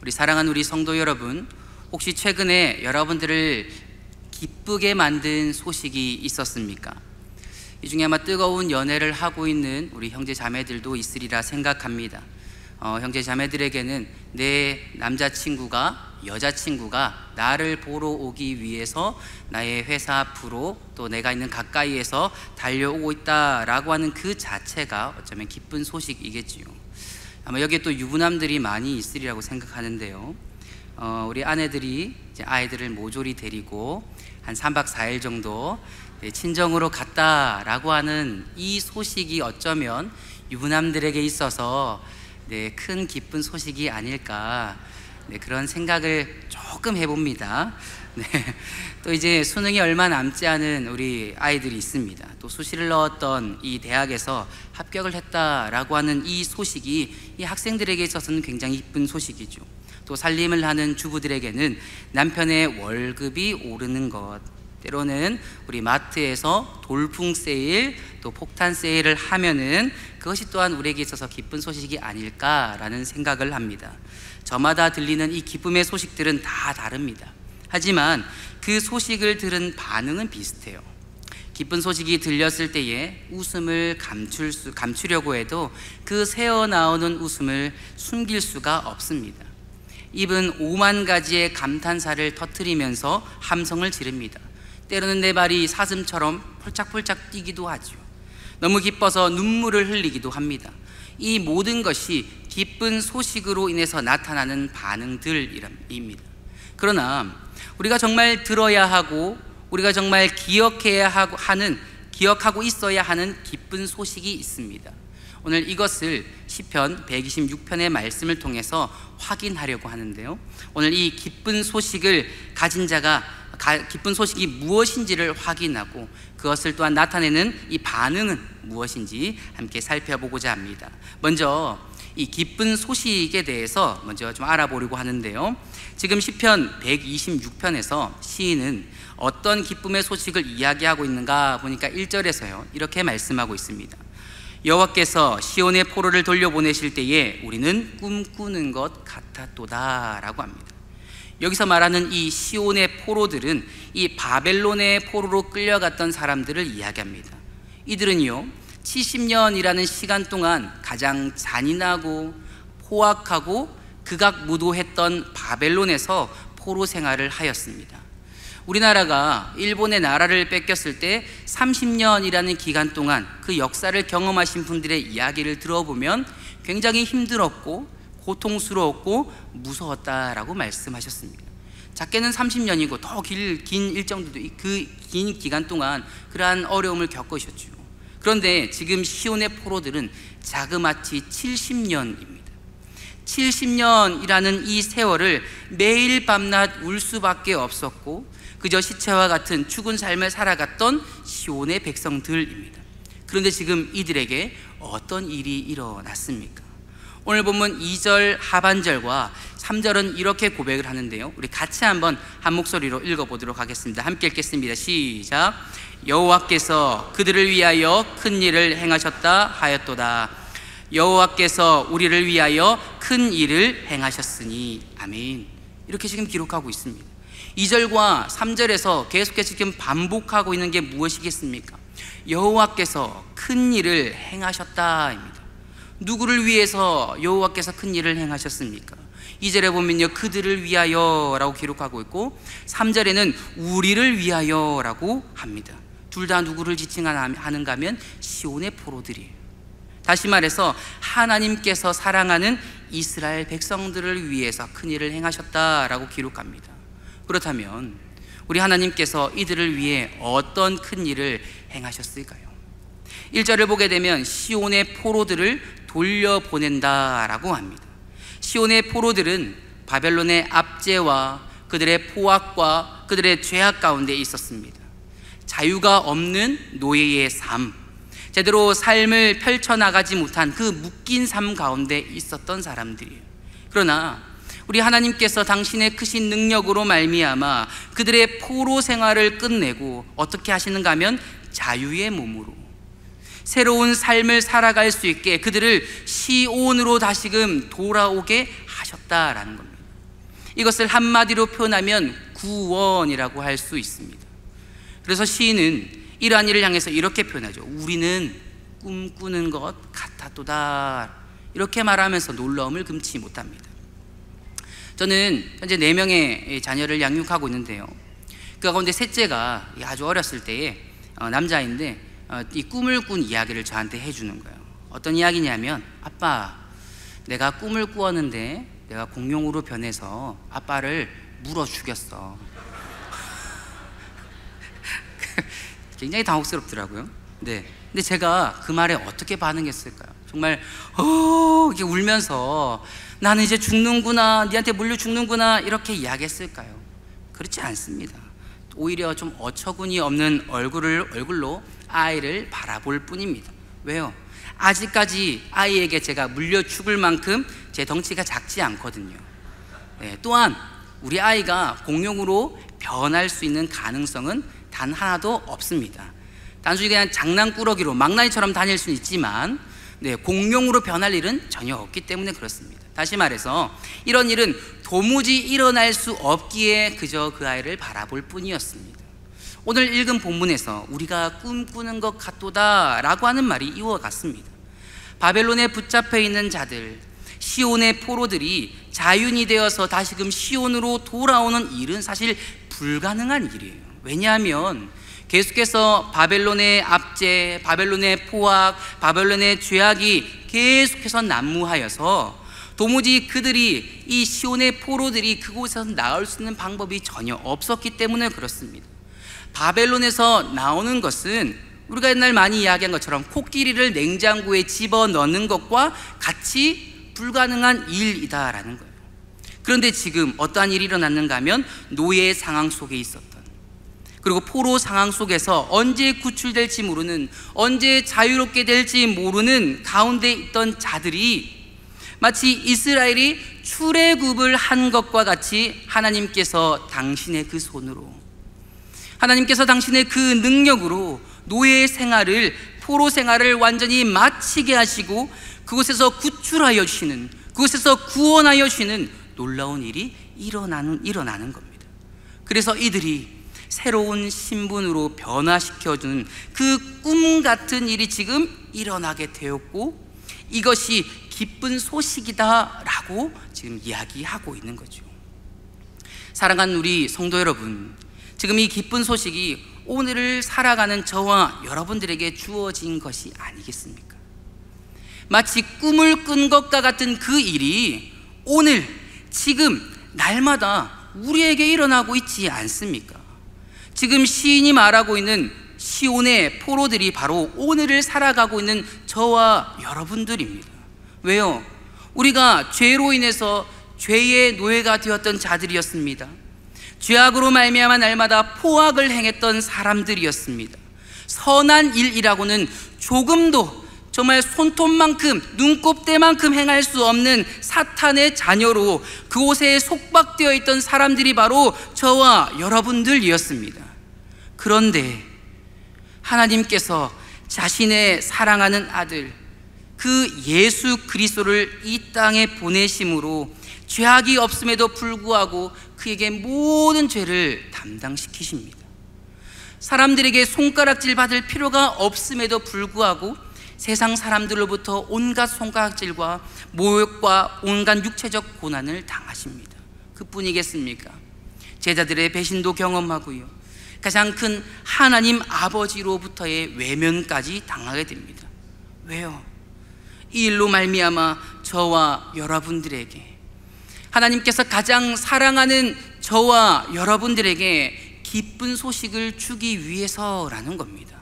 우리 사랑하는 우리 성도 여러분, 혹시 최근에 여러분들을 기쁘게 만든 소식이 있었습니까? 이 중에 아마 뜨거운 연애를 하고 있는 우리 형제 자매들도 있으리라 생각합니다. 형제 자매들에게는 내 남자친구가, 여자친구가 나를 보러 오기 위해서 나의 회사 앞으로 또 내가 있는 가까이에서 달려오고 있다라고 하는 그 자체가 어쩌면 기쁜 소식이겠지요. 아마 여기에 또 유부남들이 많이 있으리라고 생각하는데요. 우리 아내들이 이제 아이들을 모조리 데리고 한 3박 4일 정도 친정으로 갔다라고 하는 이 소식이 어쩌면 유부남들에게 있어서 큰 기쁜 소식이 아닐까, 그런 생각을 조금 해봅니다. 또 이제 수능이 얼마 남지 않은 우리 아이들이 있습니다. 또 수시를 넣었던 이 대학에서 합격을 했다라고 하는 이 소식이 이 학생들에게 있어서는 굉장히 기쁜 소식이죠. 또 살림을 하는 주부들에게는 남편의 월급이 오르는 것, 때로는 우리 마트에서 돌풍 세일, 또 폭탄 세일을 하면은 그것이 또한 우리에게 있어서 기쁜 소식이 아닐까라는 생각을 합니다. 저마다 들리는 이 기쁨의 소식들은 다 다릅니다. 하지만 그 소식을 들은 반응은 비슷해요. 기쁜 소식이 들렸을 때에 웃음을 감추려고 해도 그 새어나오는 웃음을 숨길 수가 없습니다. 입은 5만 가지의 감탄사를 터뜨리면서 함성을 지릅니다. 때로는 내 발이 사슴처럼 폴짝폴짝 뛰기도 하죠. 너무 기뻐서 눈물을 흘리기도 합니다. 이 모든 것이 기쁜 소식으로 인해서 나타나는 반응들입니다. 그러나 우리가 정말 들어야 하고 우리가 정말 기억하고 있어야 하는 기쁜 소식이 있습니다. 오늘 이것을 시편 126편의 말씀을 통해서 확인하려고 하는데요. 오늘 이 기쁜 소식을 가진 자가 기쁜 소식이 무엇인지를 확인하고 그것을 또한 나타내는 이 반응은 무엇인지 함께 살펴보고자 합니다. 먼저 이 기쁜 소식에 대해서 먼저 좀 알아보려고 하는데요. 지금 시편 126편에서 시인은 어떤 기쁨의 소식을 이야기하고 있는가 보니까 1절에서요 이렇게 말씀하고 있습니다. 여호와께서 시온의 포로를 돌려보내실 때에 우리는 꿈꾸는 것 같았도다 라고 합니다. 여기서 말하는 이 시온의 포로들은 이 바벨론의 포로로 끌려갔던 사람들을 이야기합니다. 이들은요 70년이라는 시간 동안 가장 잔인하고 포악하고 극악무도했던 바벨론에서 포로 생활을 하였습니다. 우리나라가 일본의 나라를 뺏겼을 때 30년이라는 기간 동안 그 역사를 경험하신 분들의 이야기를 들어보면 굉장히 힘들었고 고통스러웠고 무서웠다라고 말씀하셨습니다. 작게는 30년이고 더 긴 일정들도 그 긴 기간 동안 그러한 어려움을 겪으셨죠. 그런데 지금 시온의 포로들은 자그마치 70년입니다. 70년이라는 이 세월을 매일 밤낮 울 수밖에 없었고 그저 시체와 같은 죽은 삶을 살아갔던 시온의 백성들입니다. 그런데 지금 이들에게 어떤 일이 일어났습니까? 오늘 본문 2절 하반절과 3절은 이렇게 고백을 하는데요. 우리 같이 한번 한 목소리로 읽어보도록 하겠습니다. 함께 읽겠습니다. 시작. 여호와께서 그들을 위하여 큰 일을 행하셨다 하였도다. 여호와께서 우리를 위하여 큰 일을 행하셨으니 아멘. 이렇게 지금 기록하고 있습니다. 2절과 3절에서 계속해서 지금 반복하고 있는 게 무엇이겠습니까? 여호와께서 큰 일을 행하셨다입니다. 누구를 위해서 여호와께서 큰 일을 행하셨습니까? 2절에 보면요 그들을 위하여 라고 기록하고 있고 3절에는 우리를 위하여 라고 합니다. 둘 다 누구를 지칭하는가 하면 시온의 포로들이에요. 다시 말해서 하나님께서 사랑하는 이스라엘 백성들을 위해서 큰 일을 행하셨다라고 기록합니다. 그렇다면 우리 하나님께서 이들을 위해 어떤 큰 일을 행하셨을까요? 1절을 보게 되면 시온의 포로들을 돌려보낸다라고 합니다. 시온의 포로들은 바벨론의 압제와 그들의 포악과 그들의 죄악 가운데 있었습니다. 자유가 없는 노예의 삶, 제대로 삶을 펼쳐나가지 못한 그 묶인 삶 가운데 있었던 사람들이에요. 그러나 우리 하나님께서 당신의 크신 능력으로 말미암아 그들의 포로 생활을 끝내고 어떻게 하시는가 하면 자유의 몸으로 새로운 삶을 살아갈 수 있게 그들을 시온으로 다시금 돌아오게 하셨다라는 겁니다. 이것을 한마디로 표현하면 구원이라고 할 수 있습니다. 그래서 시인은 이러한 일을 향해서 이렇게 표현하죠. 우리는 꿈꾸는 것 같았도다. 이렇게 말하면서 놀라움을 금치 못합니다. 저는 현재 4명의 자녀를 양육하고 있는데요, 그 가운데 셋째가 아주 어렸을 때에 남자인데 이 꿈을 꾼 이야기를 저한테 해주는 거예요. 어떤 이야기냐면, 아빠, 내가 꿈을 꾸었는데 내가 공룡으로 변해서 아빠를 물어 죽였어. 굉장히 당혹스럽더라고요. 네. 근데 제가 그 말에 어떻게 반응했을까요? 정말 이렇게 울면서 나는 이제 죽는구나, 니한테 물려 죽는구나 이렇게 이야기했을까요? 그렇지 않습니다. 오히려 좀 어처구니 없는 얼굴로 아이를 바라볼 뿐입니다. 왜요? 아직까지 아이에게 제가 물려 죽을 만큼 제 덩치가 작지 않거든요. 네, 또한 우리 아이가 공룡으로 변할 수 있는 가능성은 단 하나도 없습니다. 단순히 그냥 장난꾸러기로 망나니처럼 다닐 수는 있지만 공룡으로 변할 일은 전혀 없기 때문에 그렇습니다. 다시 말해서 이런 일은 도무지 일어날 수 없기에 그저 그 아이를 바라볼 뿐이었습니다. 오늘 읽은 본문에서 우리가 꿈꾸는 것 같도다 라고 하는 말이 이와 같습니다. 바벨론에 붙잡혀 있는 자들, 시온의 포로들이 자윤이 되어서 다시금 시온으로 돌아오는 일은 사실 불가능한 일이에요. 왜냐하면 계속해서 바벨론의 압제, 바벨론의 포악, 바벨론의 죄악이 계속해서 난무하여서 도무지 그들이, 이 시온의 포로들이 그곳에서 나올 수 있는 방법이 전혀 없었기 때문에 그렇습니다. 바벨론에서 나오는 것은 우리가 옛날 많이 이야기한 것처럼 코끼리를 냉장고에 집어넣는 것과 같이 불가능한 일이다라는 거예요. 그런데 지금 어떠한 일이 일어났는가 하면 노예 상황 속에 있었던, 그리고 포로 상황 속에서 언제 구출될지 모르는, 언제 자유롭게 될지 모르는 가운데 있던 자들이 마치 이스라엘이 출애굽을 한 것과 같이 하나님께서 당신의 그 손으로, 하나님께서 당신의 그 능력으로 노예 생활을, 포로 생활을 완전히 마치게 하시고 그곳에서 구출하여 주시는, 그곳에서 구원하여 주시는 놀라운 일이 일어나는 겁니다. 그래서 이들이 새로운 신분으로 변화시켜주는 그 꿈 같은 일이 지금 일어나게 되었고, 이것이 기쁜 소식이다 라고 지금 이야기하고 있는 거죠. 사랑하는 우리 성도 여러분, 지금 이 기쁜 소식이 오늘을 살아가는 저와 여러분들에게 주어진 것이 아니겠습니까? 마치 꿈을 꾼 것과 같은 그 일이 오늘, 지금, 날마다 우리에게 일어나고 있지 않습니까? 지금 시인이 말하고 있는 시온의 포로들이 바로 오늘을 살아가고 있는 저와 여러분들입니다. 왜요? 우리가 죄로 인해서 죄의 노예가 되었던 자들이었습니다. 죄악으로 말미암아 날마다 포악을 행했던 사람들이었습니다. 선한 일이라고는 조금도, 정말 손톱만큼, 눈곱대만큼 행할 수 없는 사탄의 자녀로 그곳에 속박되어 있던 사람들이 바로 저와 여러분들이었습니다. 그런데 하나님께서 자신의 사랑하는 아들, 그 예수 그리스도를 이 땅에 보내심으로 죄악이 없음에도 불구하고 그에게 모든 죄를 담당시키십니다. 사람들에게 손가락질 받을 필요가 없음에도 불구하고 세상 사람들로부터 온갖 손가락질과 모욕과 온갖 육체적 고난을 당하십니다. 그뿐이겠습니까? 제자들의 배신도 경험하고요, 가장 큰 하나님 아버지로부터의 외면까지 당하게 됩니다. 왜요? 이 일로 말미암아 저와 여러분들에게, 하나님께서 가장 사랑하는 저와 여러분들에게 기쁜 소식을 주기 위해서라는 겁니다.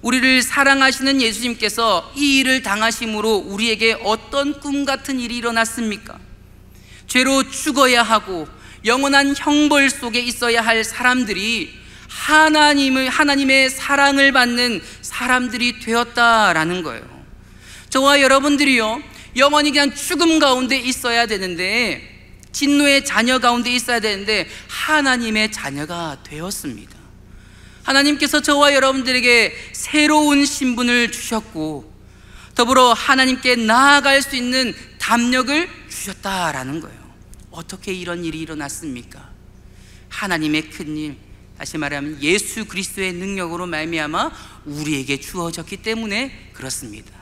우리를 사랑하시는 예수님께서 이 일을 당하심으로 우리에게 어떤 꿈 같은 일이 일어났습니까? 죄로 죽어야 하고 영원한 형벌 속에 있어야 할 사람들이 하나님의 사랑을 받는 사람들이 되었다라는 거예요. 저와 여러분들이요, 영원히 그냥 죽음 가운데 있어야 되는데, 진노의 자녀 가운데 있어야 되는데 하나님의 자녀가 되었습니다. 하나님께서 저와 여러분들에게 새로운 신분을 주셨고 더불어 하나님께 나아갈 수 있는 담력을 주셨다라는 거예요. 어떻게 이런 일이 일어났습니까? 하나님의 큰일, 다시 말하면 예수 그리스도의 능력으로 말미암아 우리에게 주어졌기 때문에 그렇습니다.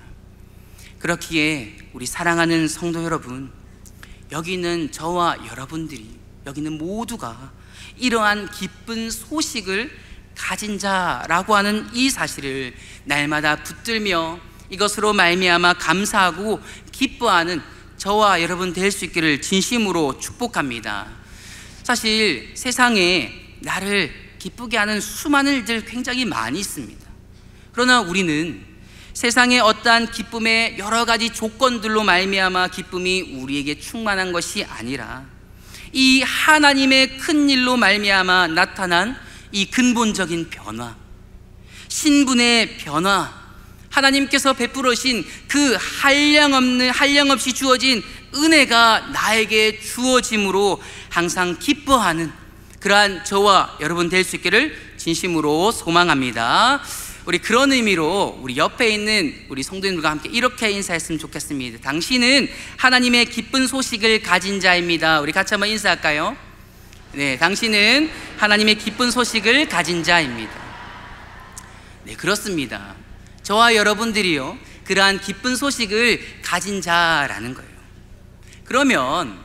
그렇기에 우리 사랑하는 성도 여러분, 여기 있는 저와 여러분들이, 여기 있는 모두가 이러한 기쁜 소식을 가진 자라고 하는 이 사실을 날마다 붙들며 이것으로 말미암아 감사하고 기뻐하는 저와 여러분 될 수 있기를 진심으로 축복합니다. 사실 세상에 나를 기쁘게 하는 수많은 일들 굉장히 많이 있습니다. 그러나 우리는 세상의 어떠한 기쁨의 여러 가지 조건들로 말미암아 기쁨이 우리에게 충만한 것이 아니라 이 하나님의 큰 일로 말미암아 나타난 이 근본적인 변화, 신분의 변화, 하나님께서 베풀으신 그 한량없이 주어진 은혜가 나에게 주어짐으로 항상 기뻐하는 그러한 저와 여러분 될 수 있기를 진심으로 소망합니다. 우리 그런 의미로 우리 옆에 있는 우리 성도님들과 함께 이렇게 인사했으면 좋겠습니다. 당신은 하나님의 기쁜 소식을 가진 자입니다. 우리 같이 한번 인사할까요? 네, 당신은 하나님의 기쁜 소식을 가진 자입니다. 네, 그렇습니다. 저와 여러분들이요, 그러한 기쁜 소식을 가진 자라는 거예요. 그러면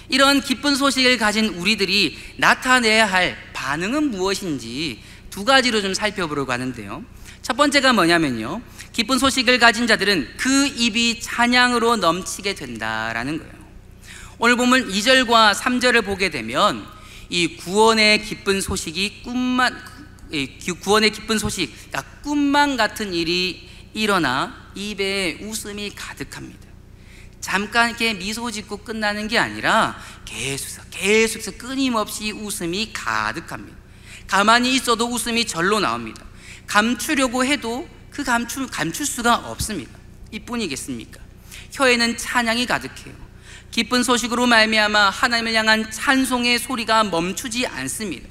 이런 기쁜 소식을 가진 우리들이 나타내야 할 반응은 무엇인지 두 가지로 좀 살펴보려고 하는데요. 첫 번째가 뭐냐면요, 기쁜 소식을 가진 자들은 그 입이 찬양으로 넘치게 된다라는 거예요. 오늘 보면 2절과 3절을 보게 되면 이 구원의 기쁜 소식이 구원의 기쁜 소식, 그러니까 꿈만 같은 일이 일어나 입에 웃음이 가득합니다. 잠깐 이렇게 미소 짓고 끝나는 게 아니라 계속해서 끊임없이 웃음이 가득합니다. 가만히 있어도 웃음이 절로 나옵니다. 감추려고 해도 그 감출 수가 없습니다. 이뿐이겠습니까? 혀에는 찬양이 가득해요. 기쁜 소식으로 말미암아 하나님을 향한 찬송의 소리가 멈추지 않습니다.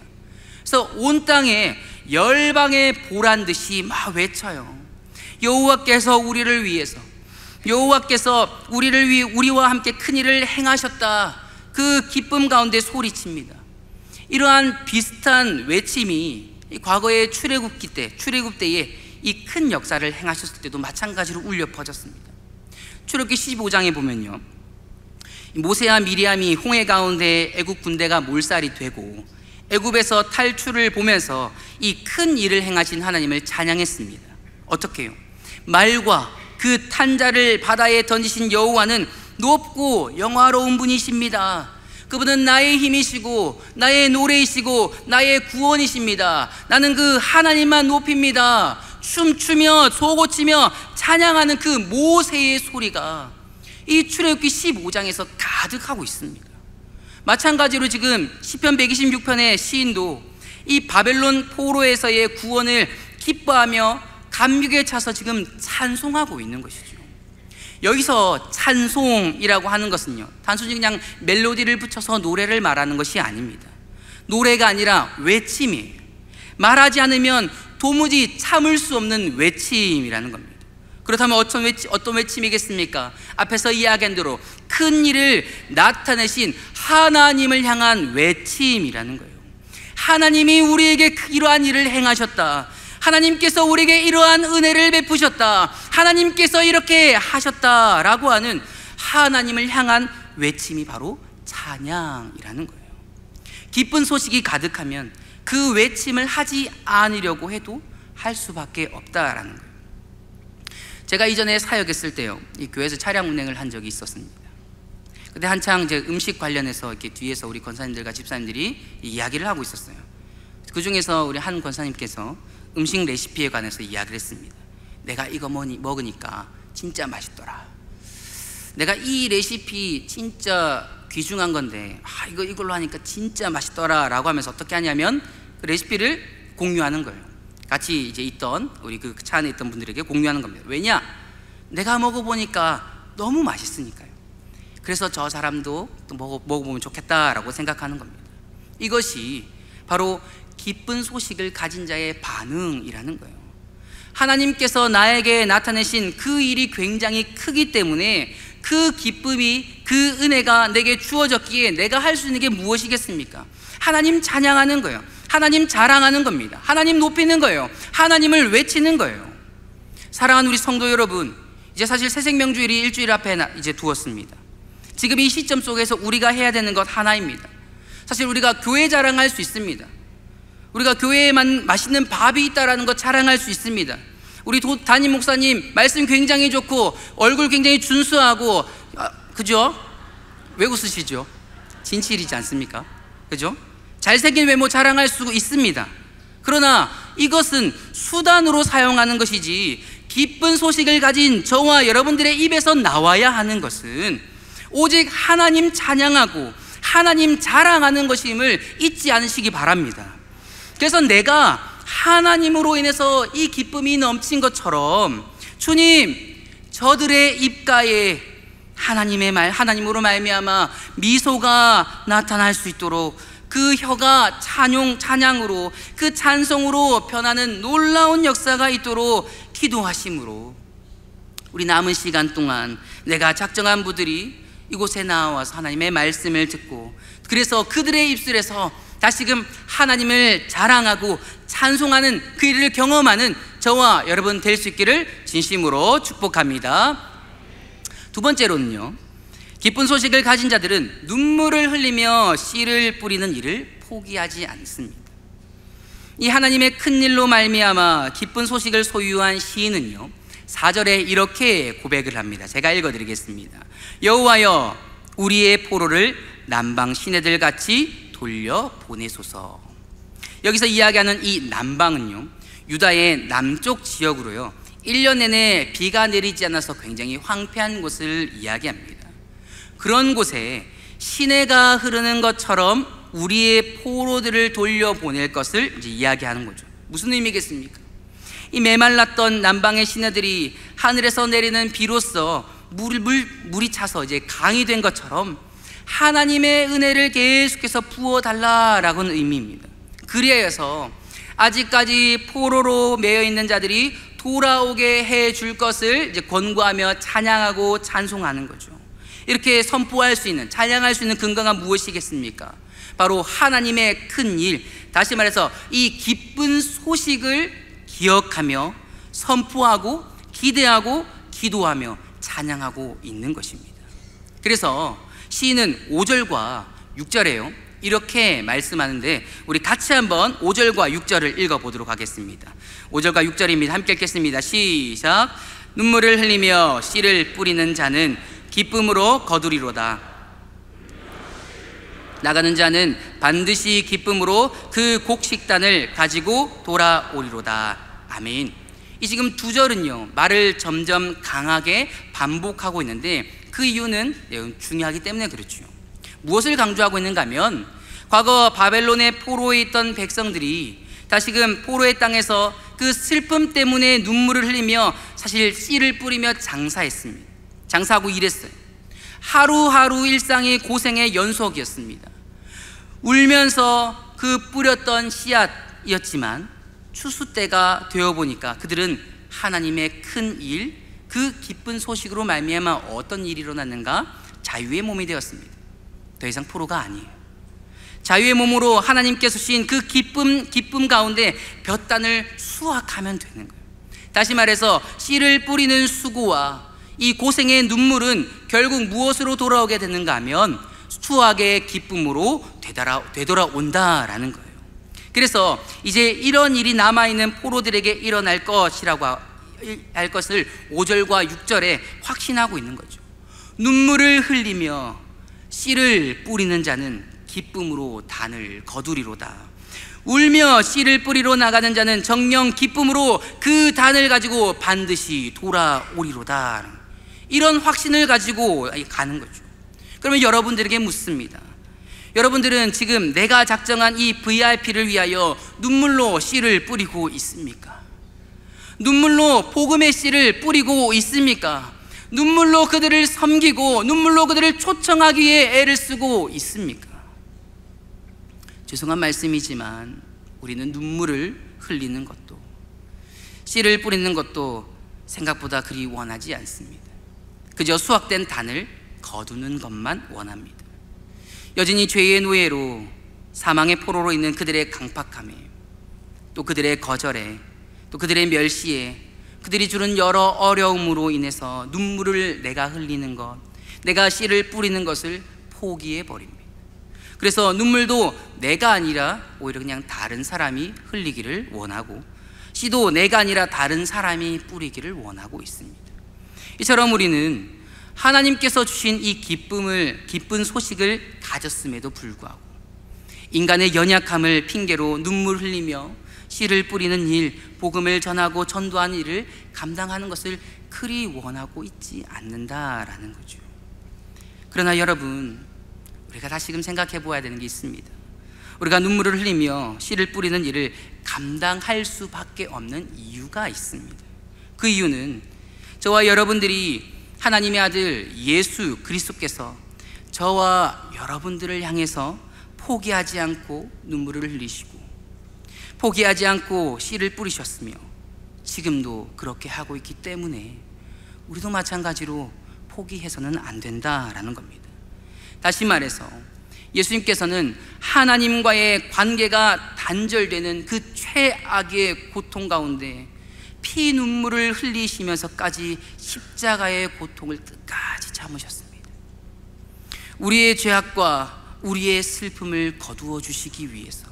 그래서 온 땅에 열방에 보란 듯이 막 외쳐요. 여호와께서 우리를 위해서, 여호와께서 우리와 함께 큰 일을 행하셨다. 그 기쁨 가운데 소리칩니다. 이러한 비슷한 외침이 과거의 출애굽 때에 이 큰 역사를 행하셨을 때도 마찬가지로 울려 퍼졌습니다. 출애굽기 15장에 보면요, 모세와 미리암이 홍해 가운데 애굽 군대가 몰살이 되고 애굽에서 탈출을 보면서 이 큰 일을 행하신 하나님을 찬양했습니다. 어떻게 해요? 말과 그 탄자를 바다에 던지신 여호와는 높고 영화로운 분이십니다. 그분은 나의 힘이시고 나의 노래이시고 나의 구원이십니다. 나는 그 하나님만 높입니다. 춤추며 소고치며 찬양하는 그 모세의 소리가 이 출애굽기 15장에서 가득하고 있습니다. 마찬가지로 지금 시편 126편의 시인도 이 바벨론 포로에서의 구원을 기뻐하며 감격에 차서 지금 찬송하고 있는 것이죠. 여기서 찬송이라고 하는 것은요, 단순히 그냥 멜로디를 붙여서 노래를 말하는 것이 아닙니다. 노래가 아니라 외침이에요. 말하지 않으면 도무지 참을 수 없는 외침이라는 겁니다. 그렇다면 어떤 외침이겠습니까? 앞에서 이야기한 대로 큰 일을 나타내신 하나님을 향한 외침이라는 거예요. 하나님이 우리에게 이러한 일을 행하셨다. 하나님께서 우리에게 이러한 은혜를 베푸셨다. 하나님께서 이렇게 하셨다라고 하는 하나님을 향한 외침이 바로 찬양이라는 거예요. 기쁜 소식이 가득하면 그 외침을 하지 않으려고 해도 할 수밖에 없다라는 거예요. 제가 이전에 사역했을 때요, 이 교회에서 차량 운행을 한 적이 있었습니다. 근데 한창 이제 음식 관련해서 이렇게 뒤에서 우리 권사님들과 집사님들이 이야기를 하고 있었어요. 그 중에서 우리 한 권사님께서 음식 레시피에 관해서 이야기를 했습니다. 내가 이거 먹으니까 진짜 맛있더라. 내가 이 레시피 진짜 귀중한 건데 이걸로 하니까 진짜 맛있더라 라고 하면서 어떻게 하냐면 그 레시피를 공유하는 거예요. 같이 이제 있던 우리 그 차 안에 있던 분들에게 공유하는 겁니다. 왜냐? 내가 먹어보니까 너무 맛있으니까요. 그래서 저 사람도 또 먹어보면 좋겠다라고 생각하는 겁니다. 이것이 바로 기쁜 소식을 가진 자의 반응이라는 거예요. 하나님께서 나에게 나타내신 그 일이 굉장히 크기 때문에 그 기쁨이, 그 은혜가 내게 주어졌기에 내가 할 수 있는 게 무엇이겠습니까? 하나님 찬양하는 거예요. 하나님 자랑하는 겁니다. 하나님 높이는 거예요. 하나님을 외치는 거예요. 사랑하는 우리 성도 여러분, 이제 사실 새생명주일이 일주일 앞에 이제 두었습니다. 지금 이 시점 속에서 우리가 해야 되는 것 하나입니다. 사실 우리가 교회 자랑할 수 있습니다. 우리가 교회에만 맛있는 밥이 있다라는 것 자랑할 수 있습니다. 우리 담임 목사님 말씀 굉장히 좋고 얼굴 굉장히 준수하고, 그죠? 왜 웃으시죠? 진실이지 않습니까? 그죠? 잘생긴 외모 자랑할 수 있습니다. 그러나 이것은 수단으로 사용하는 것이지 기쁜 소식을 가진 저와 여러분들의 입에서 나와야 하는 것은 오직 하나님 찬양하고 하나님 자랑하는 것임을 잊지 않으시기 바랍니다. 그래서 내가 하나님으로 인해서 이 기쁨이 넘친 것처럼 주님, 저들의 입가에 하나님의 말, 하나님으로 말미암아 미소가 나타날 수 있도록 그 혀가 찬양으로, 그 찬송으로 변하는 놀라운 역사가 있도록 기도하심으로 우리 남은 시간 동안 내가 작정한 부들이 이곳에 나와서 하나님의 말씀을 듣고, 그래서 그들의 입술에서 다시금 하나님을 자랑하고 찬송하는 그 일을 경험하는 저와 여러분 될 수 있기를 진심으로 축복합니다. 두 번째로는요, 기쁜 소식을 가진 자들은 눈물을 흘리며 씨를 뿌리는 일을 포기하지 않습니다. 이 하나님의 큰 일로 말미암아 기쁜 소식을 소유한 시인은요, 4절에 이렇게 고백을 합니다. 제가 읽어드리겠습니다. 여호와여, 우리의 포로를 남방 시내들 같이 돌려 보내소서. 여기서 이야기하는 이 남방은요, 유다의 남쪽 지역으로요, 1년 내내 비가 내리지 않아서 굉장히 황폐한 곳을 이야기합니다. 그런 곳에 시내가 흐르는 것처럼 우리의 포로들을 돌려보낼 것을 이제 이야기하는 거죠. 무슨 의미겠습니까? 이 메말랐던 남방의 시내들이 하늘에서 내리는 비로써 물이 차서 이제 강이 된 것처럼 하나님의 은혜를 계속해서 부어달라라고는 의미입니다. 그리하여서 아직까지 포로로 매여 있는 자들이 돌아오게 해줄 것을 이제 권고하며 찬양하고 찬송하는 거죠. 이렇게 선포할 수 있는, 찬양할 수 있는 근거가 무엇이겠습니까? 바로 하나님의 큰 일, 다시 말해서 이 기쁜 소식을 기억하며 선포하고 기대하고 기도하며 찬양하고 있는 것입니다. 그래서 시인은 5절과 6절에요, 이렇게 말씀하는데 우리 같이 한번 5절과 6절을 읽어보도록 하겠습니다. 5절과 6절입니다. 함께 읽겠습니다. 시작. 눈물을 흘리며 씨를 뿌리는 자는 기쁨으로 거두리로다. 나가는 자는 반드시 기쁨으로 그 곡식단을 가지고 돌아오리로다. 아멘. 이 지금 두 절은요, 말을 점점 강하게 반복하고 있는데 그 이유는 중요하기 때문에 그렇죠. 무엇을 강조하고 있는가 하면 과거 바벨론의 포로에 있던 백성들이 다시금 포로의 땅에서 그 슬픔 때문에 눈물을 흘리며 사실 씨를 뿌리며 장사했습니다. 장사하고 일했어요. 하루하루 일상의 고생의 연속이었습니다. 울면서 그 뿌렸던 씨앗이었지만 추수 때가 되어보니까 그들은 하나님의 큰 일, 그 기쁜 소식으로 말미암아 어떤 일이 일어났는가? 자유의 몸이 되었습니다. 더 이상 포로가 아니에요. 자유의 몸으로 하나님께서 주신 그 기쁨 가운데 볏단을 수확하면 되는 거예요. 다시 말해서 씨를 뿌리는 수고와 이 고생의 눈물은 결국 무엇으로 돌아오게 되는가 하면 수확의 기쁨으로 되돌아온다라는 거예요. 그래서 이제 이런 일이 남아있는 포로들에게 일어날 것이라고 할 것을 5절과 6절에 확신하고 있는 거죠. 눈물을 흘리며 씨를 뿌리는 자는 기쁨으로 단을 거두리로다. 울며 씨를 뿌리러 나가는 자는 정녕 기쁨으로 그 단을 가지고 반드시 돌아오리로다. 이런 확신을 가지고 가는 거죠. 그러면 여러분들에게 묻습니다. 여러분들은 지금 내가 작정한 이 VIP를 위하여 눈물로 씨를 뿌리고 있습니까? 눈물로 복음의 씨를 뿌리고 있습니까? 눈물로 그들을 섬기고 눈물로 그들을 초청하기 위해 애를 쓰고 있습니까? 죄송한 말씀이지만 우리는 눈물을 흘리는 것도 씨를 뿌리는 것도 생각보다 그리 원하지 않습니다. 그저 수확된 단을 거두는 것만 원합니다. 여전히 죄의 노예로 사망의 포로로 있는 그들의 강팍함에, 또 그들의 거절에, 또 그들의 멸시에, 그들이 주는 여러 어려움으로 인해서 눈물을 내가 흘리는 것, 내가 씨를 뿌리는 것을 포기해 버립니다. 그래서 눈물도 내가 아니라 오히려 그냥 다른 사람이 흘리기를 원하고, 씨도 내가 아니라 다른 사람이 뿌리기를 원하고 있습니다. 이처럼 우리는 하나님께서 주신 이 기쁜 소식을 가졌음에도 불구하고 인간의 연약함을 핑계로 눈물 흘리며 씨를 뿌리는 일, 복음을 전하고 전도하는 일을 감당하는 것을 그리 원하고 있지 않는다라는 거죠. 그러나 여러분, 우리가 다시금 생각해 보아야 되는 게 있습니다. 우리가 눈물을 흘리며 씨를 뿌리는 일을 감당할 수밖에 없는 이유가 있습니다. 그 이유는 저와 여러분들이 하나님의 아들 예수 그리스도께서 저와 여러분들을 향해서 포기하지 않고 눈물을 흘리시고 포기하지 않고 씨를 뿌리셨으며 지금도 그렇게 하고 있기 때문에 우리도 마찬가지로 포기해서는 안 된다라는 겁니다. 다시 말해서 예수님께서는 하나님과의 관계가 단절되는 그 최악의 고통 가운데 피 눈물을 흘리시면서까지 십자가의 고통을 끝까지 참으셨습니다. 우리의 죄악과 우리의 슬픔을 거두어 주시기 위해서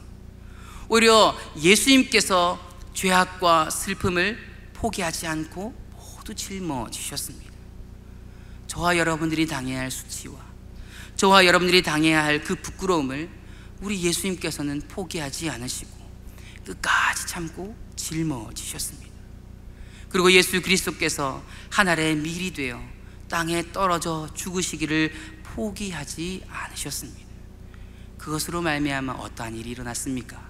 오히려 예수님께서 죄악과 슬픔을 포기하지 않고 모두 짊어지셨습니다. 저와 여러분들이 당해야 할 수치와 저와 여러분들이 당해야 할 그 부끄러움을 우리 예수님께서는 포기하지 않으시고 끝까지 참고 짊어지셨습니다. 그리고 예수 그리스도께서 하늘의 밀이 되어 땅에 떨어져 죽으시기를 포기하지 않으셨습니다. 그것으로 말미암아 어떠한 일이 일어났습니까?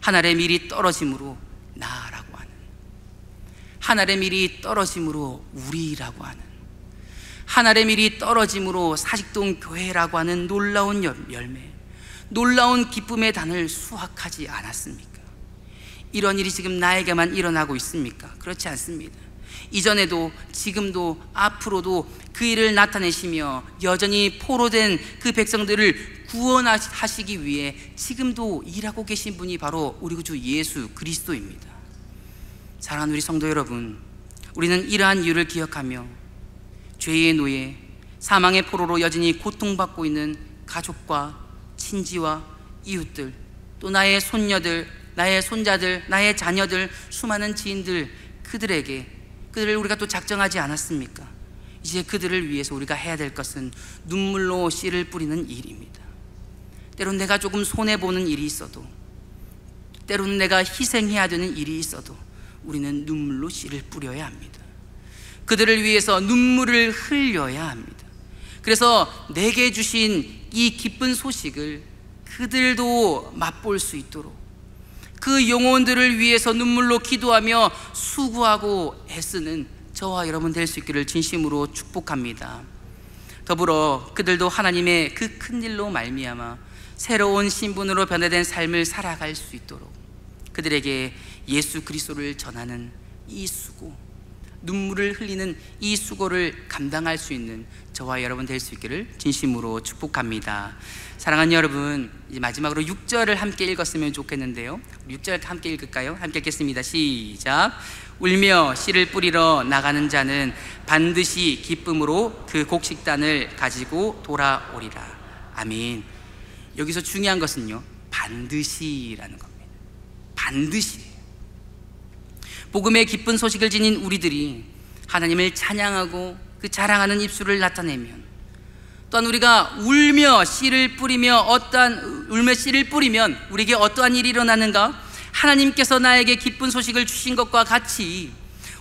하늘의 밀이 떨어짐으로 나라고 하는, 하늘의 밀이 떨어짐으로 우리라고 하는, 하늘의 밀이 떨어짐으로 사직동 교회라고 하는 놀라운 열매, 놀라운 기쁨의 단을 수확하지 않았습니까? 이런 일이 지금 나에게만 일어나고 있습니까? 그렇지 않습니다. 이전에도 지금도 앞으로도 그 일을 나타내시며 여전히 포로된 그 백성들을 구원하시기 위해 지금도 일하고 계신 분이 바로 우리 구주 예수 그리스도입니다. 사랑하는 우리 성도 여러분, 우리는 이러한 이유를 기억하며 죄의 노예, 사망의 포로로 여전히 고통받고 있는 가족과 친지와 이웃들, 또 나의 손녀들, 나의 손자들, 나의 자녀들, 수많은 지인들, 그들을 우리가 또 작정하지 않았습니까? 이제 그들을 위해서 우리가 해야 될 것은 눈물로 씨를 뿌리는 일입니다. 때론 내가 조금 손해보는 일이 있어도, 때론 내가 희생해야 되는 일이 있어도 우리는 눈물로 씨를 뿌려야 합니다. 그들을 위해서 눈물을 흘려야 합니다. 그래서 내게 주신 이 기쁜 소식을 그들도 맛볼 수 있도록 그 영혼들을 위해서 눈물로 기도하며 수고하고 애쓰는 저와 여러분 될 수 있기를 진심으로 축복합니다. 더불어 그들도 하나님의 그 큰 일로 말미암아 새로운 신분으로 변화된 삶을 살아갈 수 있도록 그들에게 예수 그리스도를 전하는 이 수고, 눈물을 흘리는 이 수고를 감당할 수 있는 저와 여러분 될 수 있기를 진심으로 축복합니다. 사랑하는 여러분, 이제 마지막으로 6절을 함께 읽었으면 좋겠는데요. 6절 함께 읽을까요? 함께 읽겠습니다. 시작. 울며 씨를 뿌리러 나가는 자는 반드시 기쁨으로 그 곡식단을 가지고 돌아오리라. 아멘. 여기서 중요한 것은요, 반드시라는 겁니다. 반드시. 복음의 기쁜 소식을 지닌 우리들이 하나님을 찬양하고 그 자랑하는 입술을 나타내면, 또한 우리가 울며 씨를 뿌리면 우리에게 어떠한 일이 일어나는가? 하나님께서 나에게 기쁜 소식을 주신 것과 같이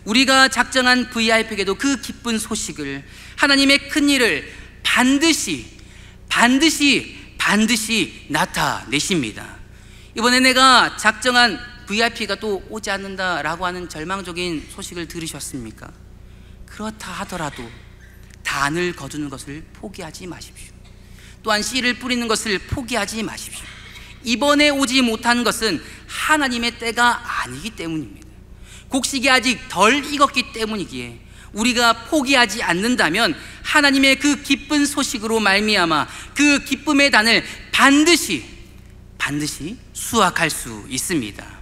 우리가 작정한 VIP에게도 그 기쁜 소식을, 하나님의 큰 일을 반드시 나타내십니다. 이번에 내가 작정한 VIP가 또 오지 않는다라고 하는 절망적인 소식을 들으셨습니까? 그렇다 하더라도 단을 거두는 것을 포기하지 마십시오. 또한 씨를 뿌리는 것을 포기하지 마십시오. 이번에 오지 못한 것은 하나님의 때가 아니기 때문입니다. 곡식이 아직 덜 익었기 때문이기에 우리가 포기하지 않는다면 하나님의 그 기쁜 소식으로 말미암아 그 기쁨의 단을 반드시 수확할 수 있습니다.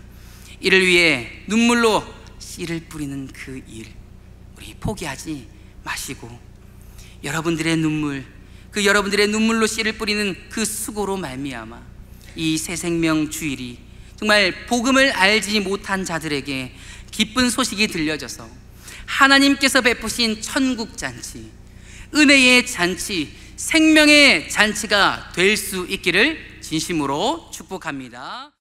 이를 위해 눈물로 씨를 뿌리는 그 일, 우리 포기하지 마시고 여러분들의 눈물로 씨를 뿌리는 그 수고로 말미암아 이 새 생명 주일이 정말 복음을 알지 못한 자들에게 기쁜 소식이 들려져서 하나님께서 베푸신 천국 잔치, 은혜의 잔치, 생명의 잔치가 될 수 있기를 진심으로 축복합니다.